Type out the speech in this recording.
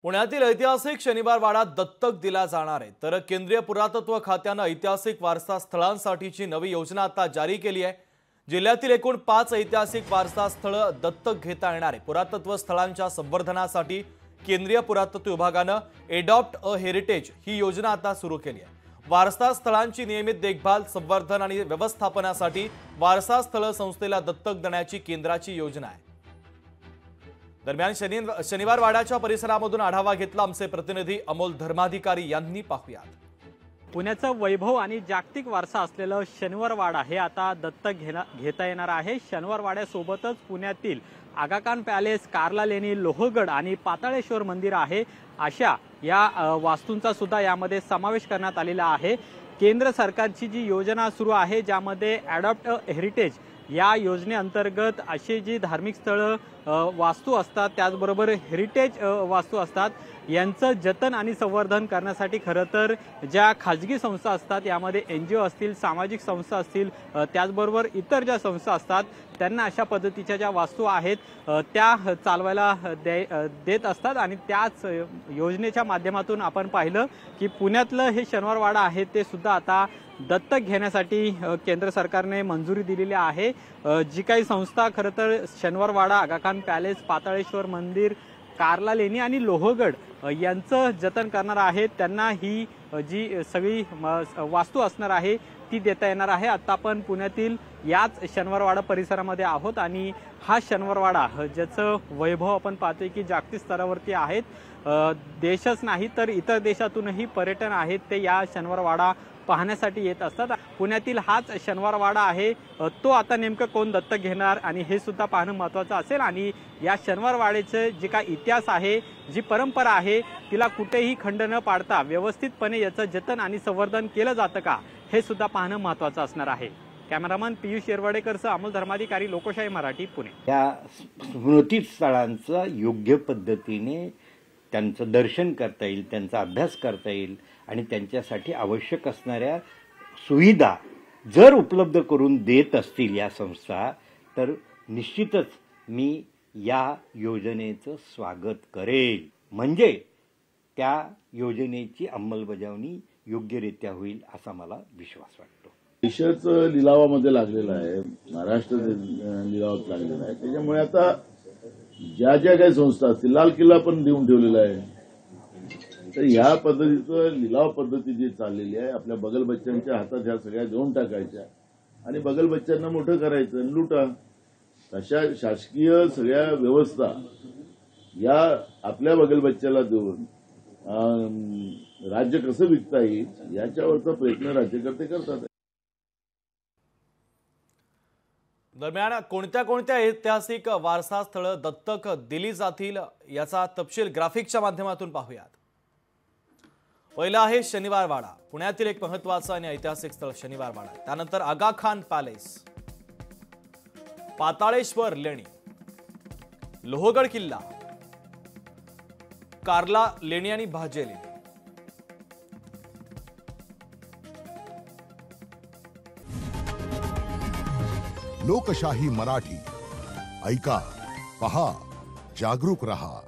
पुण्यातील ऐतिहासिक शनिवार वाडा दत्तक दिला जाणार आहे। तर केंद्रीय पुरातत्व खात्याने ऐतिहासिक वारसा स्थळांसाठीची नवी योजना आता जारी केली आहे। जिल्ह्यातील एकूण 5 ऐतिहासिक वारसा स्थळ दत्तक घेता येणार आहे। पुरातत्व स्थळांच्या संवर्धनासाठी केंद्रीय पुरातत्व विभागाने एडॉप्ट अ हेरिटेज ही योजना आता सुरू केली आहे। वारसा स्थळांची नियमित देखभाल, संवर्धन आणि व्यवस्थापनासाठी वारसा स्थळ संस्थेला दत्तक देण्याची केंद्राची योजना आहे। दरम्यान शनिवार वाड्याच्या परिसरामधून आढावा घेतला आमचे प्रतिनिधी अमोल धर्माधिकारी यांनी। पाहूयात। पुण्याचा वैभव आणि जागतिक वारसा असलेलं शनिवार वाडा हे आता दत्तक घेता येणार आहे। शनिवार वाड्यासोबतच पुण्यातील आगा खान पॅलेस, कार्ला लेणी, लोहगड आणि पाताळेश्वर मंदिर आहे, अशा या वास्तूंचा सुद्धा यामध्ये समावेश करण्यात आलेला आहे। केंद्र सरकारची जी योजना सुरू आहे, ज्यामध्ये अडॉप्ट अ हेरिटेज या योजनेअंतर्गत अशी जी धार्मिक स्थळ वास्तू असतात, त्याचबरोबर हेरिटेज वास्तू असतात, यांचं जतन आणि संवर्धन करण्यासाठी खरं तर ज्या खाजगी संस्था असतात, यामध्ये NGO असतील, सामाजिक संस्था असतील, त्याचबरोबर इतर ज्या संस्था असतात, त्यांना अशा पद्धतीच्या ज्या वास्तू आहेत त्या चालवायला देत असतात। आणि त्याच योजनेच्या माध्यमातून आपण पाहिलं की पुण्यातलं हे शनिवार वाडा आहे ते सुद्धा आता दत्तक घेण्यासाठी केंद्र सरकारने मंजुरी दिलेली आहे। जी काही संस्था खरं तर शनिवार वाडा, आगा खान पॅलेस, पाताळेश्वर मंदिर, कार्ला लेणी आणि लोहगड यांचं जतन करणार आहे, त्यांना ही जी सगळी वास्तू असणार आहे ती देता येणार आहे। आता आपण पुण्यातील याच शनिवार वाडा परिसरामध्ये आहोत आणि हा शनिवार वाडा ज्याचं वैभव आपण पाहतोय की जागतिक स्तरावरती आहेत। देशच नाही तर इतर देशातूनही पर्यटन आहेत ते या शनिवार वाडा पाहण्यासाठी येत असतात। पुण्यातील हाच शनिवार वाडा आहे, तो आता नेमकं कोण दत्तक घेणार आणि हे सुद्धा पाहणं महत्त्वाचं असेल। आणि या शनिवार वाड्याचे जे काही इतिहास आहे, जी परंपरा आहे, तिला कुठेही खंड न पाडता व्यवस्थितपणे याचं जतन आणि संवर्धन केलं जातं का, हे सुद्धा पाहणं महत्त्वाचं असणार आहे। कॅमेरामन पियुष येरवाडेकरसह अमोल धर्माधिकारी, लोकशाही मराठी, पुणे। या स्मृती स्थळांचं योग्य पद्धतीने त्यांचं दर्शन करता येईल, त्यांचा अभ्यास करता येईल आणि त्यांच्यासाठी आवश्यक असणाऱ्या सुविधा जर उपलब्ध करून देत असतील या संस्था, तर निश्चितच मी या योजनेचं स्वागत करेल। म्हणजे त्या योजनेची अंमलबजावणी योग्यरित्या होईल असा मला विश्वास वाटतो। देशाचं लिलावामध्ये लागलेलं आहे, महाराष्ट्र लिलावात लागलेला आहे, त्याच्यामुळे आता ज्या ज्या काही संस्था असतील, लाल किल्ला पण देऊन ठेवलेला आहे, तर ह्या पद्धतीचं लिलाव पद्धती जी चाललेली आहे, आपल्या बगल बच्च्यांच्या हातात ह्या सगळ्या देऊन टाकायच्या आणि बगल बच्च्यांना मोठं करायचं आणि लुटा, तशा शासकीय सगळ्या व्यवस्था या आपल्या बगल बच्च्याला देऊन राज्य कसं विकता येईल याच्यावरचा प्रयत्न राज्यकर्ते करतात। दरम्यान कोणत्या ऐतिहासिक वारसा स्थळ दत्तक दिली जातील याचा तपशील ग्राफिकच्या माध्यमातून पाहूयात। पहिला आहे शनिवार वाडा, पुण्यातील एक महत्त्वाचं आणि ऐतिहासिक स्थळ शनिवार वाडा। त्यानंतर आगा खान पॅलेस, पाताळेश्वर लेणी, लोहगड किल्ला, कार्ला लेणी आणि भाजे लेणी। लोकशाही मराठी, ऐका, पहा, जागरूक रहा।